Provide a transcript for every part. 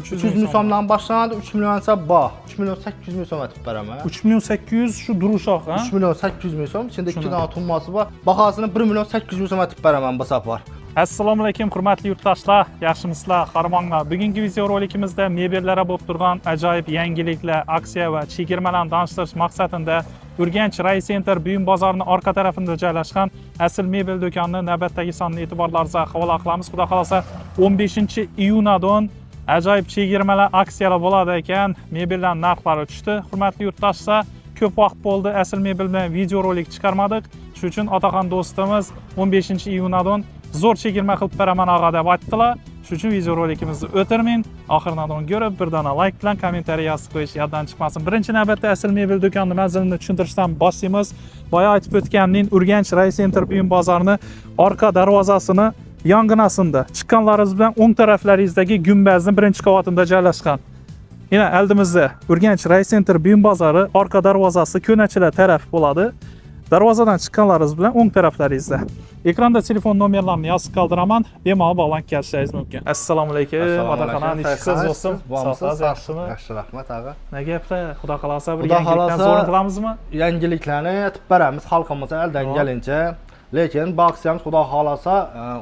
300 ming so'mdan boshlanadi, 3 millioncha bor. 3 million 800 ming so'm aytib beraman. 3 million 800 şu duruşaq, ha? 3 million 800 ming so'm, ichida 2 dona tummasi bor. Bahosini 1 million 800 ming so'm aytib beraman bu safar. Assalomu alaykum, hurmatli yurtdoshlar, yaxshimisizlar, qahramonlar. Bugungi video rolikimizda mebellara bo'lib turgan ajoyib yangiliklar, aksiya va chegirmalarni tanishtirish maqsadida Urganch Ray Center buyum bozorining orqa tarafida joylashgan asl mebel do'konining navbatdagi sonini e'tiborlaringizga havola qilamiz. Xudo xolasa 15-iyundan ajoyib chegirmalar, aksiyalar bo'ladi ekan. Mebellar narxlari tushdi. Hurmatli yurtdoshlar, ko'p vaqt bo'ldi asl mebel bilan video rolik chiqarmadik. Shuning uchun otaxon do'stimiz 15-iyundan zo'r chegirma qilib beraman og'a deb aytdilar. Shuning uchun video rolikimizni o'tirmang, oxiridan ko'rib, bir dona like bilan kommentariy yozib qo'yish yoddan chiqmasin. Birinchi navbatda asl mebel do'konining manzilini tushuntirishdan boshlaymiz. Boya aytib o'tganim, Urganch Ray Center buyum bozorining orqa darvozasini yonginasida, chiqqanlaringiz bilan o'ng taraflaringizdagi gumbazning birinchi qavatida joylashgan. Yana oldimizda Urganch Ray Center buyum bozori orqa darvozasi ko'nachilar taraf bo'ladi. Darvozadan chiqqanlaringiz bilan o'ng taraflaringizda. Ekranda telefon nomerlarini yozib qoldiraman, bemalol bog'lanib kelishingiz mumkin. Assalomu alaykum, otaxon, nechsiz do'stim? Sog'siz, yaxshimi? Yaxshi, rahmat og'a. Nima gaplar? Xudo xolasa bir yangilikdan zo'r qilamizmi? Yangiliklarni aytib beramiz xalqimizga eldan kelincha. Lekin bu aksiyamiz xudo xolasa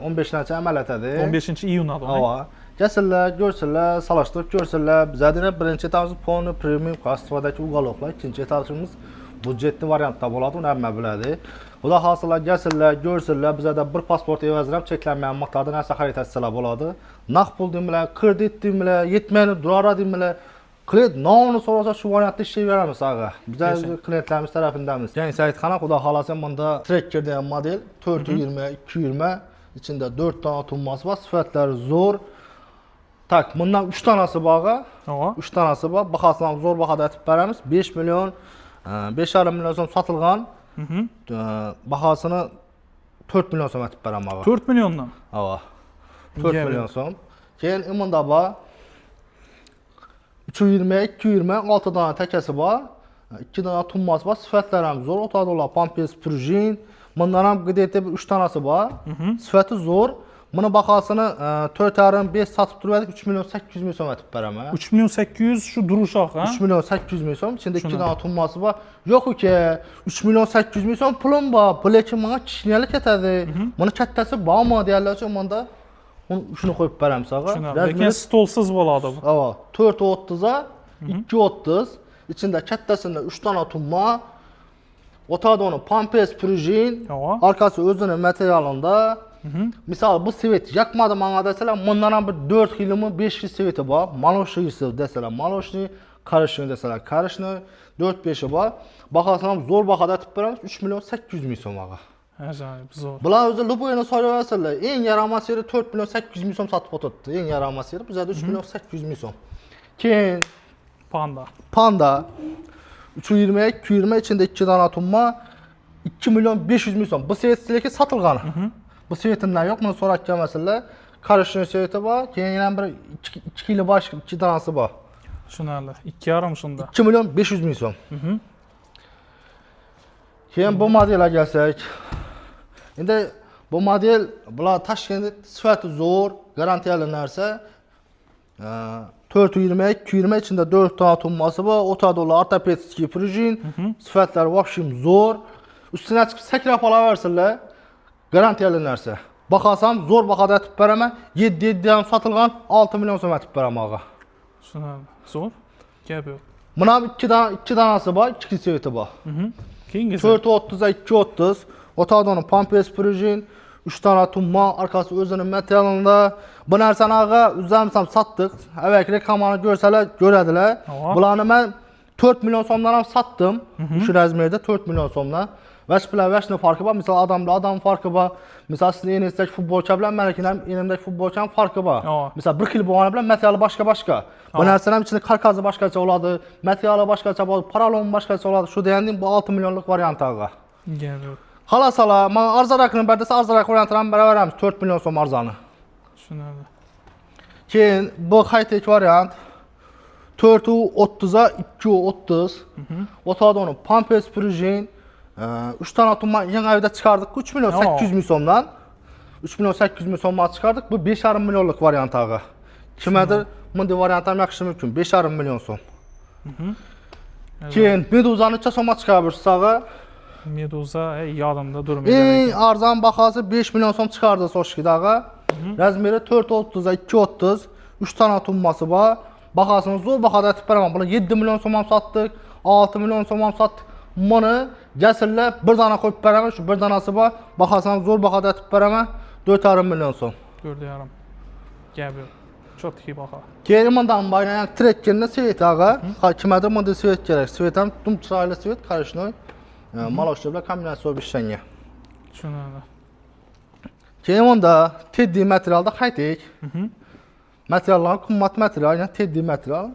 15-chi amal etadi. 15-iyundan. Hava. Kesinlar, görsinlər, salashtirib görsinlər. Bizdə birinchi etapımız Pony Premium kastvadagi uголовlar, ikinci etapımız budjetli variantda bo'ladi, uni hamma biladi. Xudo xolasa kelsinlar, görsinlər. Bizdə bir pasport evaziga ham cheklanmagan miqdorda narsa xarid etsalar bo'ladi. Naqd pul deymilar, kredit deymilar, yetmaydi, durara deymilar. Klient nomini so'rasa shu variantda ishlayveramiz og'a. Bizlar klientlarimiz tarafindamiz. Yangi saytxona xudo xolasa bunda Tracker degan model 420, 220 ichida 4 dona tummasi bor, sifatlari zo'r. Tak, bundan 3 tanasi borga. 3 tanasi bor. Bahosini zo'r bahoda aytib beramiz. 5 million 5,5 million so'm sotilgan. Bahosini 4 million so'm aytib beraman og'a. 4 milliondan. Hava. 4 million so'm. Keyin imunda bor 320, 220, 6 dona takasi bor. 2 dona tummasi bor. Sifatlari ham zo'r. O'tadilar Pampers Prujin. Bundan ham qideti 3 tanasi bor. Sifati zo'r. Buni bahosini 4,5 satib turgandik, 3 million 800 ming so'm aytib beraman. 3 million 800 shu duruşaq, ha? 3 million 800 ming so'm, ichida 2 dona tummasi bor. Yo'q uka, 3 million 800 ming so'm pulim bor. Bu lekin menga kishniyalik ketadi. Buni kattasi bormi deyarlar uchun bunda shuni qo'yib beramiz og'a. Lekin stolsiz bo'ladi bu. Hava, 430 ga 230, ichida kattasida 3 dona tumma. O'tadoni Pampers Prujin, orqasi o'zini materialida. Misal bu svet yakmadi menga desalar, bundan ham bir 4 xilmi 5 xil sveti bor. Maloshisi desalar, maloshni, qarishni desalar, qarishni 4-5i bor. Bahosini ham zo'r bahoda aytib beramiz, 3 million 800 ming so'm og'a. Ajoyib, zo'r. Bular o'zi luboyni so'raversalar, eng yaramas yeri 4 million 800 ming so'm sotib o'tibdi. Eng yaramas yeri bizda 3 million 800 ming so'm. Keyin Panda 320, 220 ichida 2 dona tumma 2 million 500 ming so'm. Bu svet lekin sotilgan. Bu svetimdan yo'q, buni so'rab kelmasinlar. Qarishni sveti bor, keyin yana bir 2 kilo bosh 2 donasi bor. Tushunarli. 2,5 shunda. 2 million 500 ming so'm. Keyin bu modelga kelsak. Endi bu model bular Toshkentda sifati zo'r, garantiyali narsa. 420, 220 ichida 4 dona tummasi bor, o'tadilar ortopedskiy prujin, sifatlari vobshim zo'r. Ustidan chiqib sakrab olaversinlar. Garantiyali narsa. Bahosi ham zo'r bahoda aytib beraman. 7 ham sotilgan, 6 million so'm aytib beraman og'a. Tushunarli. Zo'r. Gap yo'q. Buni ham 2 donasi bor, 2 sveti bor. Keyingisi 430 ga 230. O'tadoni Pampers Prujin, 3 dona tumma, orqasi o'zini materialida. Bu narsani og'a o'zimiz ham sotdik. Avval reklamani ko'rsalar, ko'radilar. Bularni men 4 million so'mdan ham sotdim. Shu razmerda 4 million so'mdan. Vash bilan vashni farqi bor. Misol odam farqi bor. Misol sizning eningizdagi futbolchi bilan menikining enimdagi futbolchi ham farqi bor. Misol bir xil bo'lgani bilan materiali boshqa. Bu narsalar ham ichida karkazi boshqacha bo'ladi, materiali boshqacha bo'ladi, paralon boshqacha bo'ladi. Shu degandim bu 6 millionlik variant og'a. Gap yo'q. Xalosalar, men arzonroqni ber desa arzonroq variantini beraveramiz, 4 million so'm arzoni. Tushunarli. Keyin bu high-tech variant 430 ga 230. O'tadoni Pampers Prujin 3 tane tumma yangi ayda çıkardık 3 milyon 800 ming so'mdan 3 milyon 800 ming so'mdan çıkardık. Bu 5,5 milyonluk variant ağı. Kimdir Bunday variant ham yaxshi mumkin. 5,5 million so'm. Ajoyib. Keyin Meduzani necha so'mga chiqaribsiz ağa? Meduza yodimda durmaydi. Eng arzon bahası 5 million so'm chiqardi Soshkida ağa. Razmeri 4.30 ga 2.30, 3 dona tumbası bor. Bahasini zo'r bahada aytib beraman. Buni 7 million so'm ham sotdik, 6 million so'm ham sotdik. Buni jasirlab bir dona qo'yib beraman, shu bir donasi bor. Bahasini ham zo'r bahada aytib beraman, 4,5 million so'm. 4,5. Gap yo'q. Chotki baho. Keyin bundan bayrayan trekkerni svet ağa. Kimdir bunday svet kerak. Svet ham tum chiroyli svet, qarishnoy. Maloshlar bilan kombinatsiya ishlangan. Tushunadi. Keyin unda teddiy materialda qaytik. Materiallar qimmat material, yani teddiy material.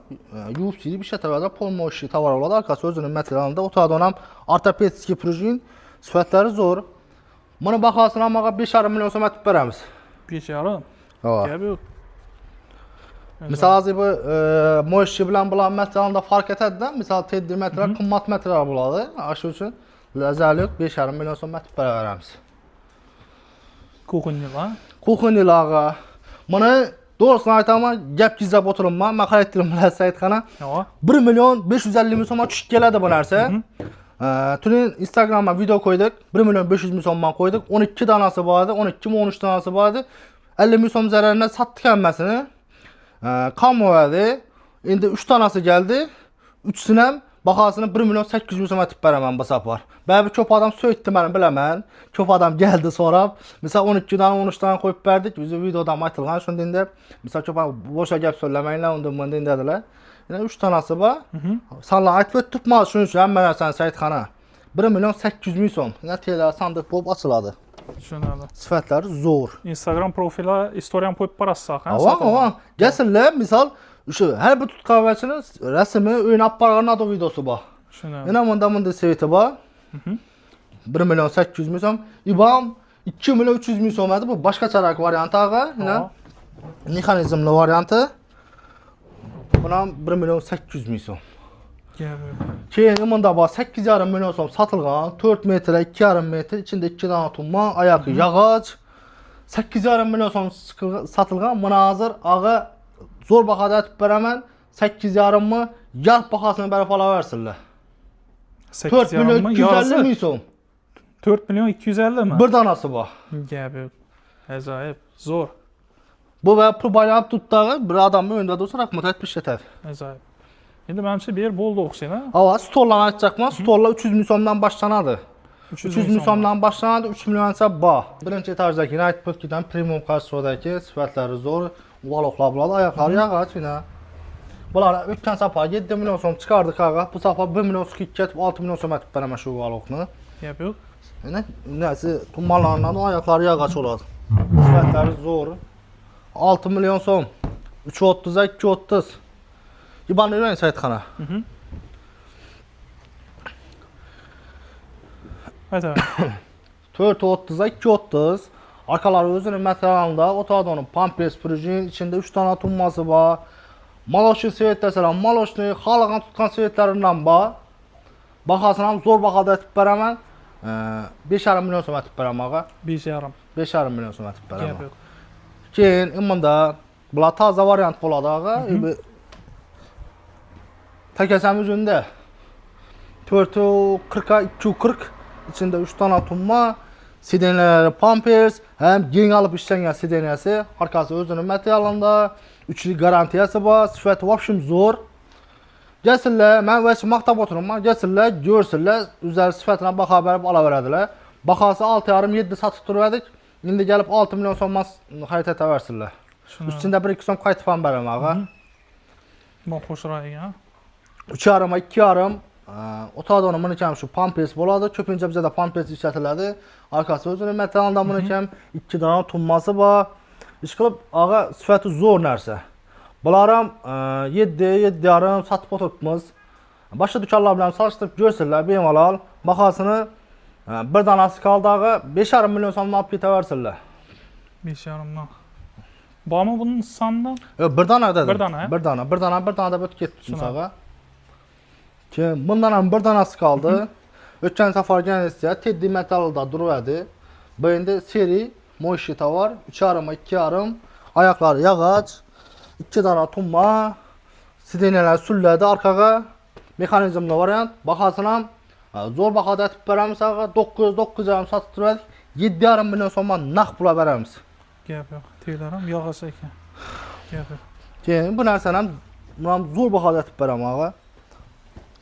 UFC'li bir şey tavada polmoshi tovar oladi. Arkası o'zining materialında o'tadi ham ortopedskiy prujin sifatlari zo'r. Buni bahosini ham 5,5 million so'm aytib beramiz. 5,5. Ha. Gap yo'q. Misal hozir bu moshi bilan bulan materialda fark etadi-da. Misal teddiy material qimmat material bo'ladi. Shu uchun lazali 5,5 million so'm aytib beramiz. Kuxunnilar. Kuxunnilarga buni doğrusunu aytaman, gap gizlab o'tiribman. Men qaraytirim bilan saytxona. Yo'q. 1 million 550 ming so'mga tushib keladi bu narsa. Tunin Instagramga video qo'ydik. 1 million 500 ming so'mdan qo'ydik. 12 donasi bor edi, 12 ming 13 donasi bor edi. 50 ming so'm zararına sattık hammasini. Qolmadi. Endi 3 donasi geldi. 3'sini ham bahasini 1 million 800 ming so'm aytib beraman bu safar. Ba'zi ko'p odam so'ytdi meni bilaman. Ko'p odam geldi so'rab, misal 12 dan 13 dan qo'yib berdik. Biz videoda aytilgan shunday deb, misal ko'p bo'sha gap so'zlamanglar, unda bunday dedilar. Yana 3 donasi bor. Sanlar aytib o'tibman, shuning uchun hamma narsani saytxona. 1 million 800 ming so'm. Yana tela sandiq bo'lib ochiladi. Tushunadi. Sifatlari zo'r. Instagram profili istoriyam qo'yib borasiz, ha? Ava. Gəlsinlər, misal şu hər bir tutqavachini rasmi o'ynab borgan videosi bor. Tushunadi. Yana bunda sveti bor. 1 million 800 ming so'm. İBAM 2 million 300 ming so'm edi. Bu boshqacharoq varianti ağa. Yana mexanizmli varianti. Buna 1 million 800 ming so'm. Keyin bunda bor 8,5 million so'm sotilgan, 4 metr, 2,5 metr, ichida 2 dona tumma, oyoqi yog'och. 8,5 million so'm sotilgan. Buni hozir ağa zo'r bahada aytib beraman. 8,5 mi? Yarq bahasini berib olaversinlar. 4 million 250 ming so'm. 4 million 250 mi? Bir donasi bor. Gap yo'q. Ajoyib, zo'r. Bu va pul bayram tutdag'i bir odamni o'yinda bo'lsa rahmat aytib ishlatar. Ajoyib. Endi menimcha bu yer bo'ldi o'xshaydi. Ava, stollarni aytacakman. Stollar 300 ming so'mdan boshlanadi. 300 ming so'mdan boshlanadi, 3 millioncha bor. Birinchi etajdagi Night Potkidan premium qarshisidagi sifatlari zo'r, uvaloqlar bo'ladi, oyoqlari yog'ochina. Bular o'tgan safar 7 million so'm chiqardik ağa. Bu safar 1 million so'm ketib 6 million so'm aytib beraman shu uvaloqni. Gap yo'q. Mana nasi tummanlardan oyoqlari yog'och bo'ladi. Sifatlari zo'r. 6 million so'm. 330 ga 230. İBAN'ı öğren saytxana. Hadi. 430 ga 230. Arkaları özünün materialında otadonun Pampers Prujin içinde 3 tane tumbası var. Maloshni svet deseler, maloshni xalqan tutgan svetlaridan bor. Bahasini ham zo'r bahada aytib beraman. 5,5 million so'm aytib beraman ağa. 5,5. 5,5 million so'm aytib beraman. Gap yo'q. Keyin bunda bular toza variant bo'ladi ağa. Takasam üzerinde 440 ga 240 içinde 3 tane tumma, sidenleri Pampers, hem yeni alıp işlengen sideniyası, arkası özünün materialında, 3'lük garantiyası var, sifati vapşim zor. Gəlsinlər, mən vəsi maqtab oturumman, gəlsinlər, görsünlər, üzəri sifatina baxa verib ala verədilər. Baxası 6,5-7 satıb durverdik, indi gəlib 6 milyon so'mdan xəritətə versinlər. Üstündə 1-2 so'm qaytib ham beraman ağa. Bu xoşrayı, ha? 3,5 2,5 otadonun bunukam şu Pampers bo'ladi. Ko'pincha bizda Pampers ishlatiladi. Arkasi o'zining materialida bunukam 2 dona tumbasi bor. Ish qilib ağa sifati zo'r narsa. Bular ham 7,5 satib o'tiribmiz. Boshqa do'konlar bilan solishtirib ko'rsinlar, bemalol. Bahosini bir donasi qoldi ağa 5,5 million so'mdan olib ketaversinlar. 5,5 dan. Bormi bunun sonida? Yo'q, bir dona dedim. Bir dona, bir dona deb o'tib ketdi ağa. Keyin bundan ham bir donasi qoldi. O'tgan safar ganisiya teddiy metalda duradi. Bu endi seri moshi tovar 3,5 2,5 oyoqlari yog'och. 2 dana tumma, sideneler süllədi arkağa, mexanizmli variant, baxasına zor baxada etib verəmiz ağa, 9 yarım satıb durarıq, 7,5 milyon so'mga naq pula verəmiz. Gap yo'q. Teylarim yog'asa ekan. Gap yo'q. Keyin bu narsani ham zo'r baxada etib beraman ağa.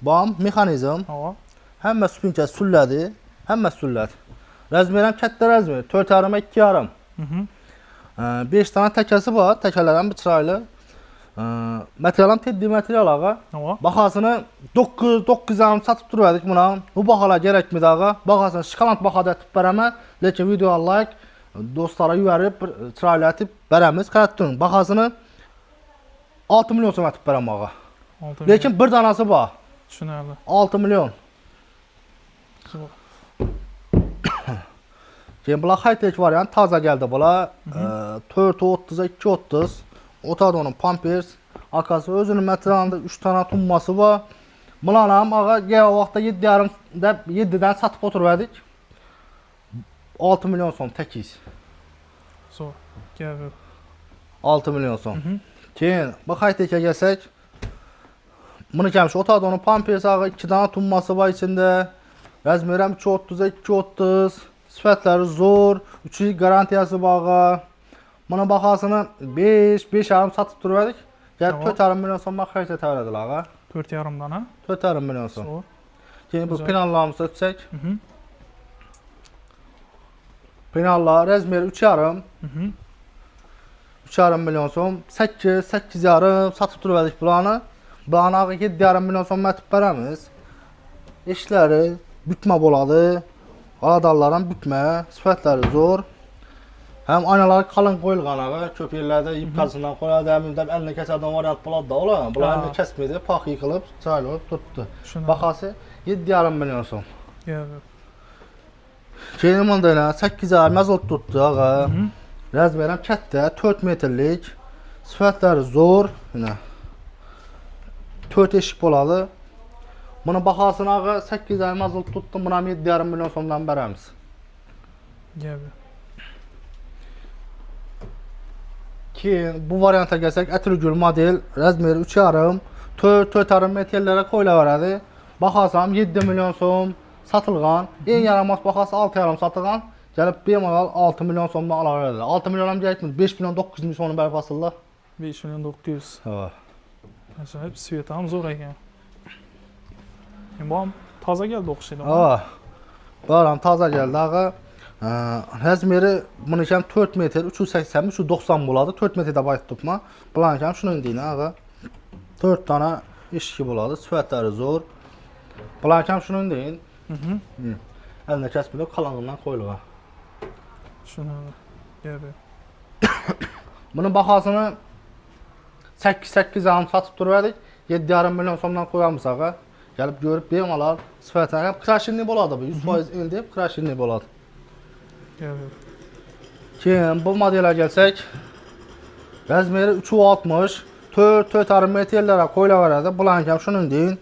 Bam, mexanizm, Hava. hamma spinka süllədi, hamma süllədi. Razmer ham katta razmer, 4,5 2,5. Mhm. 5 tane təkəsi var, təkələr ham bir çıraylı. Materialam teddi material ağa. Hava. Baxasını 9 yarım satıb durarıq buna. Bu baxalar gərəkmidi ağa. Baxasını şokolad baxada etib verəmə. Lakin video like dostlara yüyərib çıraylı etib verəmiz. Qəddin baxasını 6 milyon so'm etib verəm ağa. 6 Lakin bir danası var. Tushunarli. 6 milyon. Zo'r. Keyin bular high-tech variant taza gəldi bular. 4.30'a 2.30. Otad onun Pampers. Arkası özünün materialında 3 tane tumması var. Bunlar ham ağa gəl o vaxtda 7'den satıb oturverdik. 6 milyon so'm təkiz. Zo'r. Gap yo'q. 6 milyon so'm. Keyin bu high-tech'e gəlsək. Bunu gəlmiş Otad onun Pampers ağa 2 tane tumması var içində. Razmeram 2.30'a 2.30. Sifətləri zor. 3 il garantiyası var ağa. Buna baxasını 5,5 satıb durarıq. Gəlib Tamam. 4,5 milyon so'mga xərcə təvələdilər ağa. 4,5 dana. 4,5 milyon so'm. Zo'r. Keyin bu Güzel. penallarımızı ötsək. Mhm. Penallar Razmer 3,5. Mhm. 3,5 milyon so'm. 8,5 satıb durarıq bulanı. Bulanı ağa 7,5 milyon so'm etib verəmiz. İşləri bükmə boladı. Aladallardan bükmə, sifətləri zor. Həm aynaları qalın qoyulğan ağa, köp yerlərdə yiyib qazından qoyuldu, həmində əlinə kəsərdən variant buladı da ola. Bunlar Ha. əlinə kəsmədi, pax yıxılıb, çaylı olub tutdu. Tushunarli. Baxası 7,5 milyon so'm. Gap yo'q. Keyin bunda elə 8,5 mazot tutdu ağa. Mhm. Razmeram katta, 4 metrlik. Sifətləri zor, yenə. 4 eşik boladı. Bunun baxasını ağa 8,5 mazot tutdum, buna 7,5 milyon so'mdan verəmiz. Gap yo'q. Keyin bu varianta gəlsək, Ətirgül model, Razmer 3,5, 4,5 metrlərə qoyula verədi. Baxasam 7 milyon so'm satılğan. En yaramaz baxası 6,5 satılğan. Gəlib bemalal 6 milyon so'mdan ala verədi. 6 milyonam gəlmir, 5 milyon 900 min so'munu bərab asırlar. 5 milyon 900. Ha. Ajoyib sveti ham zo'r ekan. Bu ham toza keldi o'xshaydi. Ha. Baram taza gəldi ağa. Razmeri bunu kam 4 metr, 380, 390 buladı. 4 metrdə bayt tutma. Bulan kam şunun deyinə ağa. 4 dana işki buladı. Sifətləri zor. Bulan kam şunun deyin. Mhm. Əlinə kəsmir, qalanından qoyuluğa. Tushunarli. Gap yo'q. Bunun baxasını 8 yarım satıb durarıq. 7,5 milyon so'mdan qoyamız ağa. Gəlib görüb bemalal sifətləri həm kraşinli boladı bu. 100% indi kraşinli boladı. Gap yo'q. Keyin bu modelə gəlsək, Razmeri 360, 4,5 metrlərə qoyula verədi. Bulan kam şunun deyin.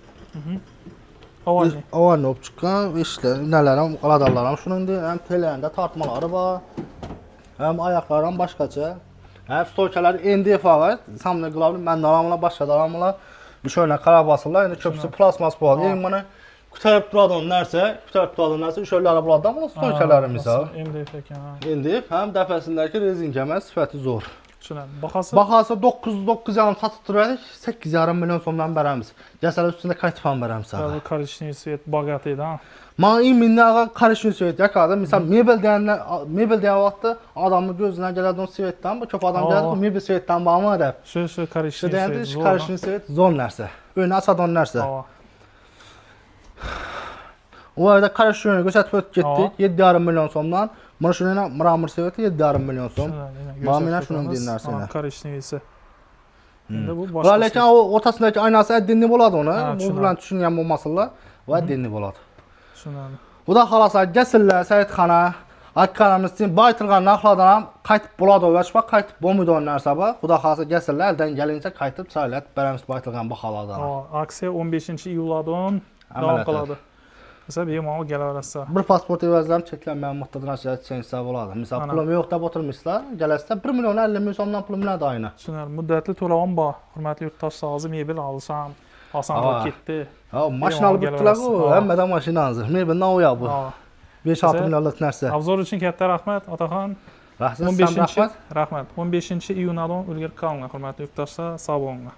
Avvalgi. Avan olub çıxan işlər, nələrim, qaladallarım şunun deyin. Həm tellərində tartmaları var. Həm ayaqlarım başqaca. Həm stoykalar NDF var. Samlı qılavlı mən dalamla başqa dalamla bir şöyle qara basırlar. İndi köpüsü plasmas boladı. Yəni bunu qutarıb duradı onun nərsə, şöyle ara buladı. Amma stoykalarımız var. MDF ekan. Ha. NDF həm dəfəsindəki rezin kəmər sifəti zor. Tushunarli. Baxası Baxası 9,5 satıb durarıq, 8,5 milyon so'mdan verəmiz. Gəsələr üstündə kaytifan verəmiz ağa. bu korичневый свет богатый, да? Mən iminlə ağa qarışın svet yakadı. Məsələn, mebel deyən vaxtda adamın gözünə gələrdi o svetdən, bu köp adam Aa. gəldi, bu mebel svetdən bağımı edəb. Şu korичневый Deyəndə свет. qarışın svet zor nərsə. Önə asadan nərsə. Hava. O arada qarışını göstərib Aa. getdik 7,5 milyon so'mdan. Bunu şuna mramor sveti 7,5 milyon so'm. Mamina şunun deyirlər sənə. Korичневыйsi. Endi bu Bular boshqa. lekin o ortasındakı aynası əddinli boladı ona. Ha, Bu tushunarli. bilan tushungan bo'lmasinlar. Va əddinli boladı. Tushunarli. Bu da xalasa gəsillər Səyidxana, Akkanamiz üçün baytırğan narxlardan ham qaytib boladı o vəşbə qaytib bo'lmaydi o narsa bax. Xudo xalasa gəsillər əldən gəlincə qaytib çaylat bərəmiz baytırğan baxalardan. Aksiya 15-iyuldan davom Amaliyat. qiladi. Esa bemalol kelaverasizlar. Bir pasport evaziga ham cheklanmagan miqdorda narsa cheksa bo'ladi. Misol Ana. pulim yo'q deb o'tirmisizlar, kelasizda 1 million 50 ming so'mdan pulim bilan oyna. Tushunarli. Muddatli to'lovim bor. Hurmatli yurtdoshlar, hozir mebel olsam oson bo'lib ketdi. Ha, mashina olib bitdilar-ku, hammadan mashina hozir. Mebeldan o'yoq bu. 5-6 millionlik narsa. Obzor uchun katta rahmat, Otaxon. Rahmat, 15 rahmat. rahmat. 15 iyundan ulgurib qolinglar, hurmatli yurtdoshlar, sog' bo'linglar.